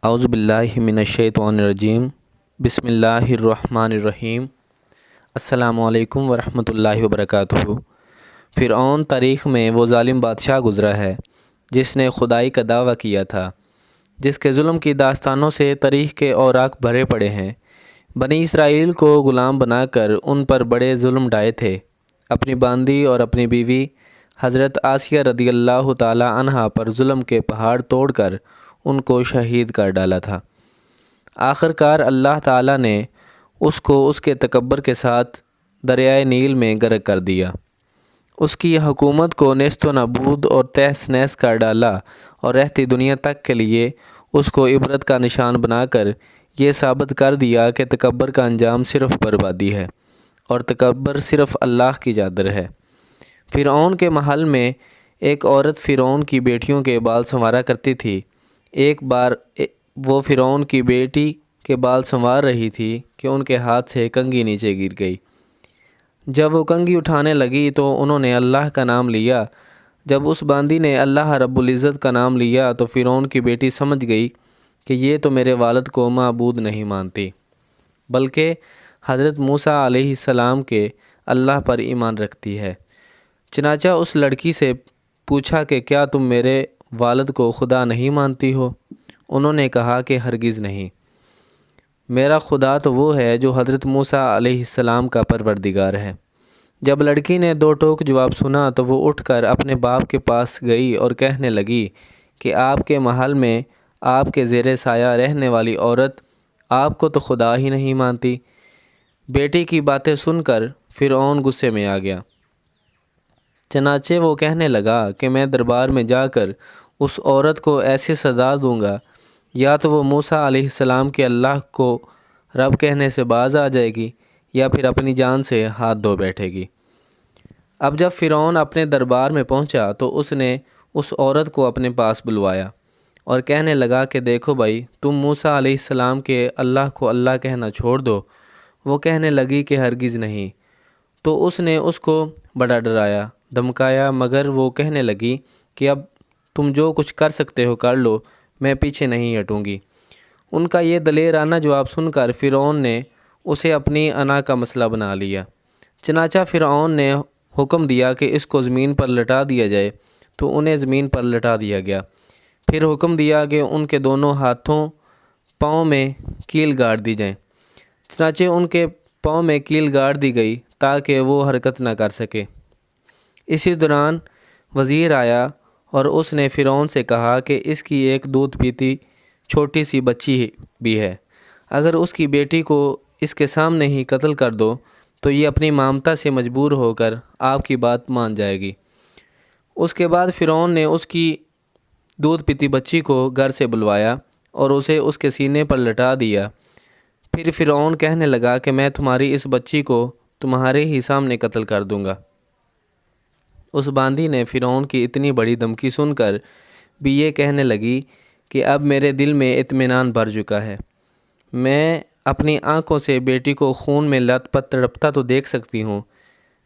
اعوذ باللہ من الشیطان الرجیم بسم اللہ الرحمن الرحیم السلام علیکم ورحمۃ اللہ وبرکاتہ۔ فرعون تاریخ میں وہ ظالم بادشاہ گزرا ہے جس نے خدائی کا دعویٰ کیا تھا، جس کے ظلم کی داستانوں سے تاریخ کے اوراق بھرے پڑے ہیں۔ بنی اسرائیل کو غلام بنا کر ان پر بڑے ظلم ڈھائے تھے۔ اپنی باندی اور اپنی بیوی حضرت آسیہ رضی اللہ تعالی عنہا پر ظلم کے پہاڑ توڑ کر ان کو شہید کر ڈالا تھا۔ آخر کار اللہ تعالیٰ نے اس کو اس کے تکبر کے ساتھ دریائے نیل میں غرق کر دیا۔ اس کی حکومت کو نیست و نابود اور تہس نہس کر ڈالا اور رہتی دنیا تک کے لیے اس کو عبرت کا نشان بنا کر یہ ثابت کر دیا کہ تکبر کا انجام صرف بربادی ہے اور تکبر صرف اللہ کی چادر ہے۔ فرعون کے محل میں ایک عورت فرعون کی بیٹیوں کے بال سنوارا کرتی تھی۔ ایک بار وہ فرعون کی بیٹی کے بال سنوار رہی تھی کہ ان کے ہاتھ سے کنگھی نیچے گر گئی۔ جب وہ کنگھی اٹھانے لگی تو انہوں نے اللہ کا نام لیا۔ جب اس باندی نے اللہ رب العزت کا نام لیا تو فرعون کی بیٹی سمجھ گئی کہ یہ تو میرے والد کو معبود نہیں مانتی، بلکہ حضرت موسیٰ علیہ السلام کے اللہ پر ایمان رکھتی ہے۔ چنانچہ اس لڑکی سے پوچھا کہ کیا تم میرے والد کو خدا نہیں مانتی ہو؟ انہوں نے کہا کہ ہرگز نہیں، میرا خدا تو وہ ہے جو حضرت موسیٰ علیہ السلام کا پروردگار ہے۔ جب لڑکی نے دو ٹوک جواب سنا تو وہ اٹھ کر اپنے باپ کے پاس گئی اور کہنے لگی کہ آپ کے محل میں آپ کے زیر سایہ رہنے والی عورت آپ کو تو خدا ہی نہیں مانتی۔ بیٹی کی باتیں سن کر فرعون غصے میں آ گیا۔ چنانچہ وہ کہنے لگا کہ میں دربار میں جا کر اس عورت کو ایسی سزا دوں گا، یا تو وہ موسیٰ علیہ السلام کے اللہ کو رب کہنے سے باز آ جائے گی یا پھر اپنی جان سے ہاتھ دھو بیٹھے گی۔ اب جب فرعون اپنے دربار میں پہنچا تو اس نے اس عورت کو اپنے پاس بلوایا اور کہنے لگا کہ دیکھو بھائی، تم موسیٰ علیہ السلام کے اللہ کو اللہ کہنا چھوڑ دو۔ وہ کہنے لگی کہ ہرگز نہیں۔ تو اس نے اس کو بڑا ڈرایا دھمکایا، مگر وہ کہنے لگی کہ اب تم جو کچھ کر سکتے ہو کر لو، میں پیچھے نہیں ہٹوں گی۔ ان کا یہ دلیرانہ جواب سن کر فرعون نے اسے اپنی انا کا مسئلہ بنا لیا۔ چنانچہ فرعون نے حکم دیا کہ اس کو زمین پر لٹا دیا جائے، تو انہیں زمین پر لٹا دیا گیا۔ پھر حکم دیا کہ ان کے دونوں ہاتھوں پاؤں میں کیل گاڑ دی جائیں۔ چنانچہ ان کے پاؤں میں کیل گاڑ دی گئی تاکہ وہ حرکت نہ کر سکے۔ اسی دوران وزیر آیا اور اس نے فرعون سے کہا کہ اس کی ایک دودھ پیتی چھوٹی سی بچی بھی ہے، اگر اس کی بیٹی کو اس کے سامنے ہی قتل کر دو تو یہ اپنی مامتا سے مجبور ہو کر آپ کی بات مان جائے گی۔ اس کے بعد فرعون نے اس کی دودھ پیتی بچی کو گھر سے بلوایا اور اسے اس کے سینے پر لٹا دیا۔ پھر فرعون کہنے لگا کہ میں تمہاری اس بچی کو تمہارے ہی سامنے قتل کر دوں گا۔ اس باندی نے فرعون کی اتنی بڑی دھمکی سن کر بھی یہ کہنے لگی کہ اب میرے دل میں اطمینان بھر چکا ہے۔ میں اپنی آنکھوں سے بیٹی کو خون میں لت پت تڑپتا تو دیکھ سکتی ہوں،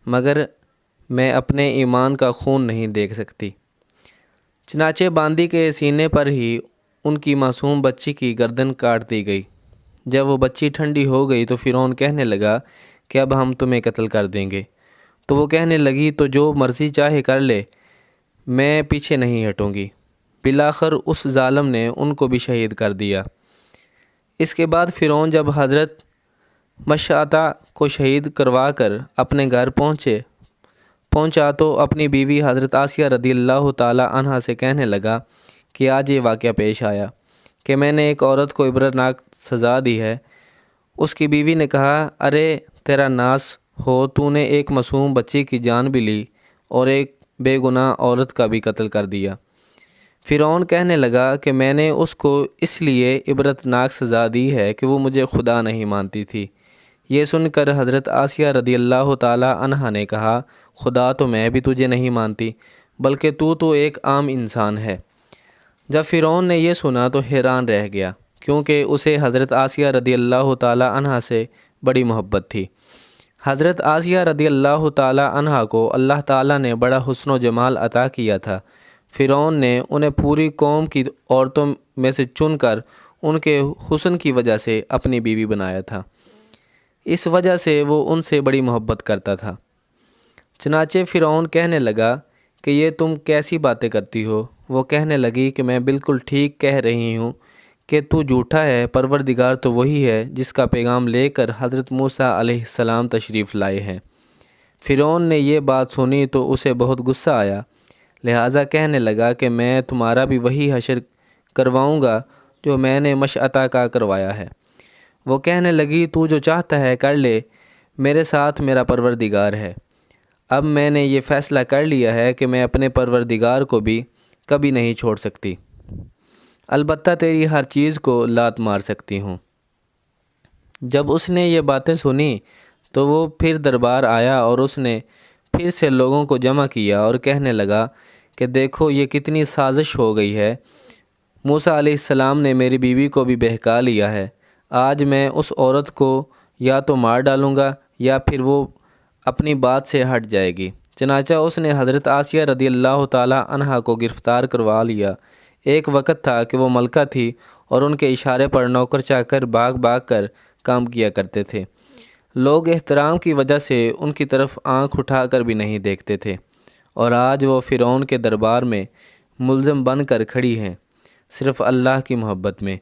مگر میں اپنے ایمان کا خون نہیں دیکھ سکتی۔ چنانچہ باندی کے سینے پر ہی ان کی معصوم بچی کی گردن کاٹ دی گئی۔ جب وہ بچی ٹھنڈی ہو گئی تو فرعون کہنے لگا کہ اب ہم تمہیں قتل کر دیں گے۔ تو وہ کہنے لگی تو جو مرضی چاہے کر لے، میں پیچھے نہیں ہٹوں گی۔ بالآخر اس ظالم نے ان کو بھی شہید کر دیا۔ اس کے بعد فرعون جب حضرت مشعطہ کو شہید کروا کر اپنے گھر پہنچا تو اپنی بیوی حضرت آسیہ رضی اللہ تعالی عنہا سے کہنے لگا کہ آج یہ واقعہ پیش آیا کہ میں نے ایک عورت کو عبرتناک سزا دی ہے۔ اس کی بیوی نے کہا، ارے تیرا ناس ہو، تو نے ایک معصوم بچی کی جان بھی لی اور ایک بے گناہ عورت کا بھی قتل کر دیا۔ فرعون کہنے لگا کہ میں نے اس کو اس لیے عبرتناک سزا دی ہے کہ وہ مجھے خدا نہیں مانتی تھی۔ یہ سن کر حضرت آسیہ رضی اللہ تعالی عنہا نے کہا، خدا تو میں بھی تجھے نہیں مانتی، بلکہ تو ایک عام انسان ہے۔ جب فرعون نے یہ سنا تو حیران رہ گیا، کیونکہ اسے حضرت آسیہ رضی اللہ تعالی عنہا سے بڑی محبت تھی۔ حضرت آسیہ رضی اللہ تعالی عنہا کو اللہ تعالیٰ نے بڑا حسن و جمال عطا کیا تھا۔ فرعون نے انہیں پوری قوم کی عورتوں میں سے چن کر ان کے حسن کی وجہ سے اپنی بیوی بنایا تھا، اس وجہ سے وہ ان سے بڑی محبت کرتا تھا۔ چنانچہ فرعون کہنے لگا کہ یہ تم کیسی باتیں کرتی ہو؟ وہ کہنے لگی کہ میں بالکل ٹھیک کہہ رہی ہوں کہ تو جھوٹا ہے، پروردگار تو وہی ہے جس کا پیغام لے کر حضرت موسیٰ علیہ السلام تشریف لائے ہیں۔ فرعون نے یہ بات سنی تو اسے بہت غصہ آیا، لہٰذا کہنے لگا کہ میں تمہارا بھی وہی حشر کرواؤں گا جو میں نے مشعطہ کا کروایا ہے۔ وہ کہنے لگی تو جو چاہتا ہے کر لے، میرے ساتھ میرا پروردگار ہے۔ اب میں نے یہ فیصلہ کر لیا ہے کہ میں اپنے پروردگار کو بھی کبھی نہیں چھوڑ سکتی، البتہ تیری ہر چیز کو لات مار سکتی ہوں۔ جب اس نے یہ باتیں سنی تو وہ پھر دربار آیا اور اس نے پھر سے لوگوں کو جمع کیا اور کہنے لگا کہ دیکھو یہ کتنی سازش ہو گئی ہے، موسیٰ علیہ السلام نے میری بیوی کو بھی بہکا لیا ہے۔ آج میں اس عورت کو یا تو مار ڈالوں گا یا پھر وہ اپنی بات سے ہٹ جائے گی۔ چنانچہ اس نے حضرت آسیہ رضی اللہ تعالی عنہا کو گرفتار کروا لیا۔ ایک وقت تھا کہ وہ ملکہ تھی اور ان کے اشارے پر نوکر چاکر بھاگ بھاگ کر کام کیا کرتے تھے۔ لوگ احترام کی وجہ سے ان کی طرف آنکھ اٹھا کر بھی نہیں دیکھتے تھے، اور آج وہ فرعون کے دربار میں ملزم بن کر کھڑی ہیں، صرف اللہ کی محبت میں۔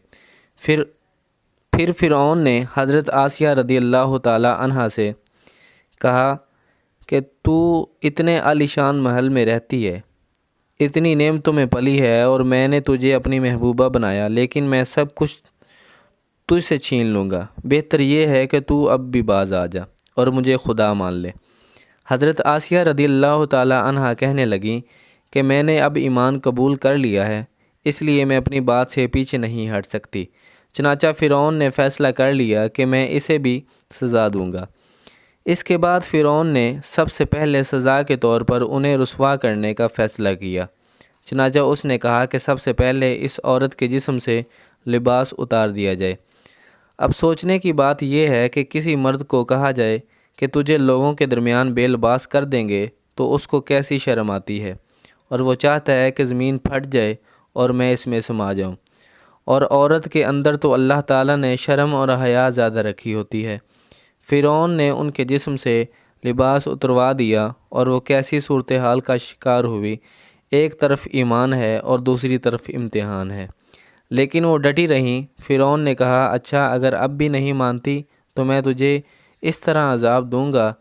پھر فرعون نے حضرت آسیہ رضی اللہ تعالی عنہا سے کہا کہ تو اتنے عالیشان محل میں رہتی ہے، اتنی نعمتوں میں پلی ہے، اور میں نے تجھے اپنی محبوبہ بنایا، لیکن میں سب کچھ تجھ سے چھین لوں گا۔ بہتر یہ ہے کہ تو اب بھی باز آ جا اور مجھے خدا مان لے۔ حضرت آسیہ رضی اللہ تعالی عنہا کہنے لگیں کہ میں نے اب ایمان قبول کر لیا ہے، اس لیے میں اپنی بات سے پیچھے نہیں ہٹ سکتی۔ چنانچہ فرعون نے فیصلہ کر لیا کہ میں اسے بھی سزا دوں گا۔ اس کے بعد فرعون نے سب سے پہلے سزا کے طور پر انہیں رسوا کرنے کا فیصلہ کیا۔ چنانچہ اس نے کہا کہ سب سے پہلے اس عورت کے جسم سے لباس اتار دیا جائے۔ اب سوچنے کی بات یہ ہے کہ کسی مرد کو کہا جائے کہ تجھے لوگوں کے درمیان بے لباس کر دیں گے تو اس کو کیسی شرم آتی ہے، اور وہ چاہتا ہے کہ زمین پھٹ جائے اور میں اس میں سما جاؤں۔ اور عورت کے اندر تو اللہ تعالیٰ نے شرم اور حیا زیادہ رکھی ہوتی ہے۔ فرعون نے ان کے جسم سے لباس اتروا دیا اور وہ کیسی صورتحال کا شکار ہوئی، ایک طرف ایمان ہے اور دوسری طرف امتحان ہے، لیکن وہ ڈٹی رہیں۔ فرعون نے کہا اچھا اگر اب بھی نہیں مانتی تو میں تجھے اس طرح عذاب دوں گا۔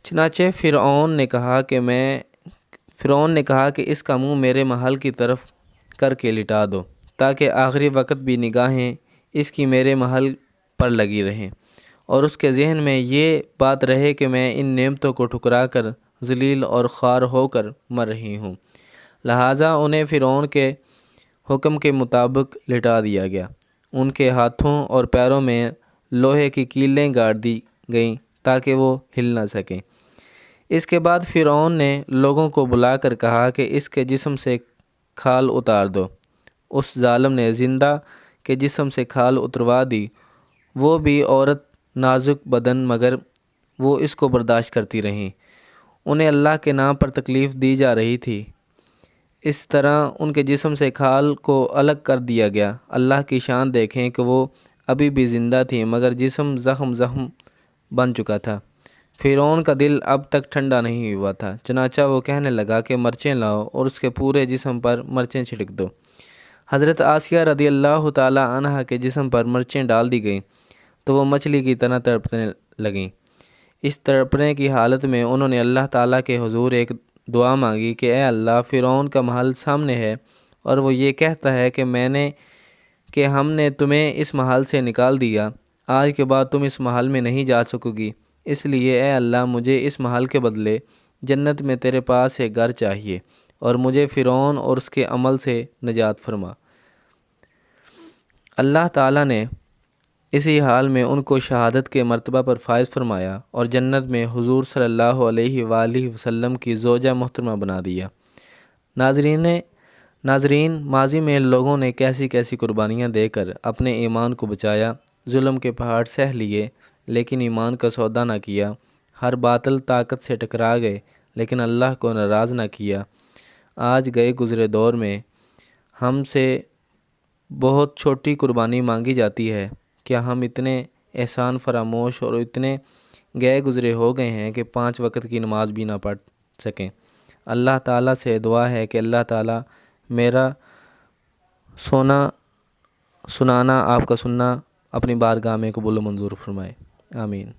چنانچہ فرعون نے کہا کہ اس کا منہ میرے محل کی طرف کر کے لٹا دو تاکہ آخری وقت بھی نگاہیں اس کی میرے محل پر لگی رہیں، اور اس کے ذہن میں یہ بات رہے کہ میں ان نعمتوں کو ٹھکرا کر ذلیل اور خوار ہو کر مر رہی ہوں۔ لہٰذا انہیں فرعون کے حکم کے مطابق لٹا دیا گیا۔ ان کے ہاتھوں اور پیروں میں لوہے کی کیلیں گاڑ دی گئیں تاکہ وہ ہل نہ سکیں۔ اس کے بعد فرعون نے لوگوں کو بلا کر کہا کہ اس کے جسم سے کھال اتار دو۔ اس ظالم نے زندہ کے جسم سے کھال اتروا دی، وہ بھی عورت نازک بدن، مگر وہ اس کو برداشت کرتی رہیں۔ انہیں اللہ کے نام پر تکلیف دی جا رہی تھی، اس طرح ان کے جسم سے کھال کو الگ کر دیا گیا۔ اللہ کی شان دیکھیں کہ وہ ابھی بھی زندہ تھی مگر جسم زخم بن چکا تھا۔ فرعون کا دل اب تک ٹھنڈا نہیں ہوا تھا، چنانچہ وہ کہنے لگا کہ مرچیں لاؤ اور اس کے پورے جسم پر مرچیں چھڑک دو۔ حضرت آسیہ رضی اللہ تعالی عنہا کے جسم پر مرچیں ڈال دی گئیں تو وہ مچھلی کی طرح تڑپنے لگیں۔ اس تڑپنے کی حالت میں انہوں نے اللہ تعالیٰ کے حضور ایک دعا مانگی کہ اے اللہ، فرعون کا محل سامنے ہے اور وہ یہ کہتا ہے کہ ہم نے تمہیں اس محل سے نکال دیا، آج کے بعد تم اس محل میں نہیں جا سکو گی، اس لیے اے اللہ مجھے اس محل کے بدلے جنت میں تیرے پاس ایک گھر چاہیے، اور مجھے فرعون اور اس کے عمل سے نجات فرما۔ اللہ تعالیٰ نے اسی حال میں ان کو شہادت کے مرتبہ پر فائز فرمایا اور جنت میں حضور صلی اللہ علیہ وآلہ وسلم کی زوجہ محترمہ بنا دیا۔ ناظرین، ماضی میں لوگوں نے کیسی کیسی قربانیاں دے کر اپنے ایمان کو بچایا، ظلم کے پہاڑ سہ لیے لیکن ایمان کا سودا نہ کیا، ہر باطل طاقت سے ٹکرا گئے لیکن اللہ کو ناراض نہ کیا۔ آج گئے گزرے دور میں ہم سے بہت چھوٹی قربانی مانگی جاتی ہے، کیا ہم اتنے احسان فراموش اور اتنے گئے گزرے ہو گئے ہیں کہ 5 وقت کی نماز بھی نہ پڑھ سکیں؟ اللہ تعالیٰ سے دعا ہے کہ اللہ تعالیٰ میرا سنانا آپ کا سننا اپنی بارگاہ میں قبول و منظور فرمائے، آمین۔